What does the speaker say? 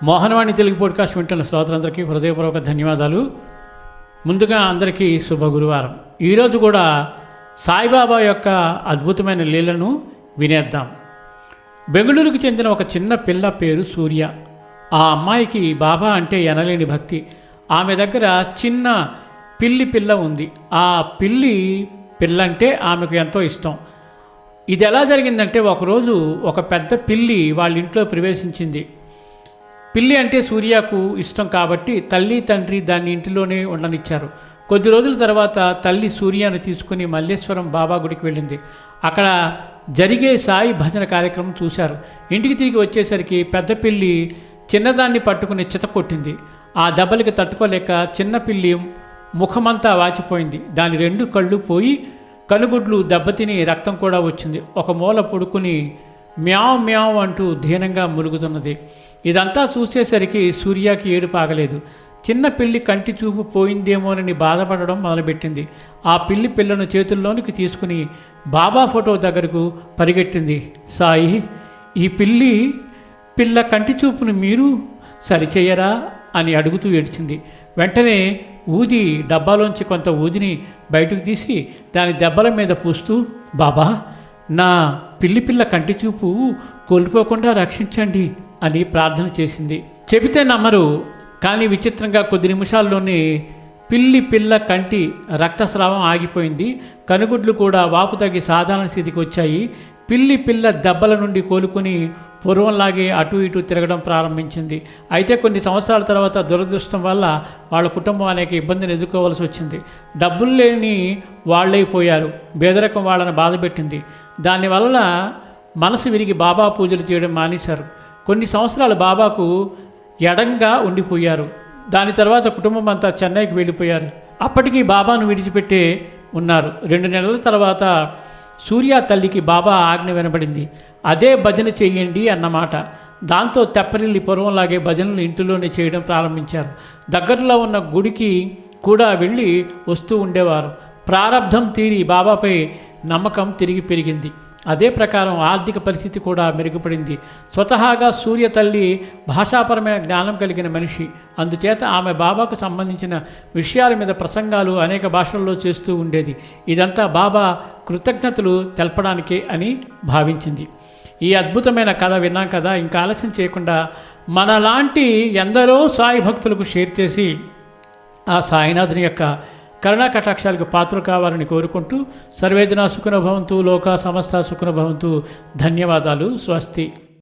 Mohanavani Telugu podcast వింటున్న శ్రోతలందరికీ హృదయపూర్వక ధన్యవాదాలు. ముందుగా అందరికీ శుభ గురువారం. ఈరోజు కూడా సాయిబాబా యొక్క అద్భుతమైన లీలను వినేద్దాం. బెంగళూరుకు చెందిన ఒక చిన్న పిల్ల పేరు సూర్య. ఆ అమ్మాయికి బాబా అంటే ఎనలేని భక్తి. ఆమె దగ్గర చిన్న పిల్ల ఉంది. ఆ పిల్లంటే ఆమెకు ఎంతో ఇష్టం. ఇది ఎలా జరిగిందంటే, ఒకరోజు ఒక పెద్ద పిల్లి వాళ్ళ ఇంట్లో ప్రవేశించింది. పిల్లి అంటే సూర్యకు ఇష్టం కాబట్టి తల్లి తండ్రి దాన్ని ఇంటిలోనే ఉండనిచ్చారు. కొద్ది రోజుల తర్వాత తల్లి సూర్యను తీసుకుని మల్లేశ్వరం బాబా గుడికి వెళ్ళింది. అక్కడ జరిగే సాయి భజన కార్యక్రమం చూశారు. ఇంటికి తిరిగి వచ్చేసరికి పెద్ద పిల్లి చిన్నదాన్ని పట్టుకుని చితకొట్టింది. ఆ దెబ్బలకి తట్టుకోలేక చిన్న పిల్లి ముఖమంతా వాచిపోయింది. దాని 2 కళ్ళు పోయి కనుగుడ్లు దెబ్బతిని రక్తం కూడా వచ్చింది. ఒక మూల పడుకుని మ్యావ్ మ్యావ్ అంటూ దీనంగా మురుగుతున్నది. ఇదంతా చూసేసరికి సూర్యకి ఏడుపు ఆగలేదు. చిన్న పిల్లి కంటి చూపు పోయిందేమోనని బాధపడడం మొదలుపెట్టింది. ఆ పిల్లను చేతుల్లోనికి తీసుకుని బాబా ఫోటో దగ్గరకు పరిగెట్టింది. సాయి, ఈ పిల్ల కంటి చూపును మీరు సరిచేయరా అని అడుగుతూ ఏడ్చింది. వెంటనే ఊది డబ్బాలోంచి కొంత ఊదిని బయటకు తీసి దాని దెబ్బల మీద పూస్తూ, బాబా, నా పిల్ల కంటి చూపు కోల్పోకుండా రక్షించండి అని ప్రార్థన చేసింది. చెబితే నమ్మరు, కానీ విచిత్రంగా కొద్ది నిమిషాల్లోనే పిల్ల కంటి రక్తస్రావం ఆగిపోయింది. కనుగుడ్లు కూడా వాపు తగ్గి సాధారణ స్థితికి వచ్చాయి. పిల్ల దెబ్బల నుండి కోలుకుని పూర్వంలాగే అటు ఇటు తిరగడం ప్రారంభించింది. అయితే కొన్ని సంవత్సరాల తర్వాత దురదృష్టం వల్ల వాళ్ళ కుటుంబం అనేక ఇబ్బందిని ఎదుర్కోవాల్సి వచ్చింది. డబ్బులు లేని వాళ్ళైపోయారు. పేదరికం వాళ్ళని బాధపెట్టింది. దానివల్ల మనసు విరిగి బాబా పూజలు చేయడం మానేశారు. కొన్ని సంవత్సరాలు బాబాకు ఎడంగా ఉండిపోయారు. దాని తర్వాత కుటుంబం అంతా చెన్నైకి వెళ్ళిపోయారు. అప్పటికీ బాబాను విడిచిపెట్టే ఉన్నారు. 2 నెలల తర్వాత సూర్య తల్లికి బాబా ఆజ్ఞ వినబడింది. అదే భజన చేయండి అన్నమాట. దాంతో తెప్పరిల్లి పూర్వంలాగే భజనలు ఇంటిలోనే చేయడం ప్రారంభించారు. దగ్గరలో ఉన్న గుడికి కూడా వెళ్ళి వస్తూ ఉండేవారు. ప్రారబ్ధం తీరి బాబాపై నమ్మకం తిరిగి పెరిగింది. అదే ప్రకారం ఆర్థిక పరిస్థితి కూడా మెరుగుపడింది. స్వతహాగా సూర్య తల్లి భాషాపరమైన జ్ఞానం కలిగిన మనిషి. అందుచేత ఆమె బాబాకు సంబంధించిన విషయాల మీద ప్రసంగాలు అనేక భాషల్లో చేస్తూ ఉండేది. ఇదంతా బాబా కృతజ్ఞతలు తెలపడానికే అని భావించింది. ఈ అద్భుతమైన కథ విన్నాం కదా. ఇంకా ఆలస్యం చేయకుండా మనలాంటి ఎందరో సాయి భక్తులకు షేర్ చేసి ఆ సాయినాథుని యొక్క కరుణా కటాక్షాలకు పాత్రలు కావాలని కోరుకుంటూ సర్వేజన సుఖినో భవంతు, లోకా సమస్త సుఖినో భవంతు. ధన్యవాదాలు. స్వస్తి.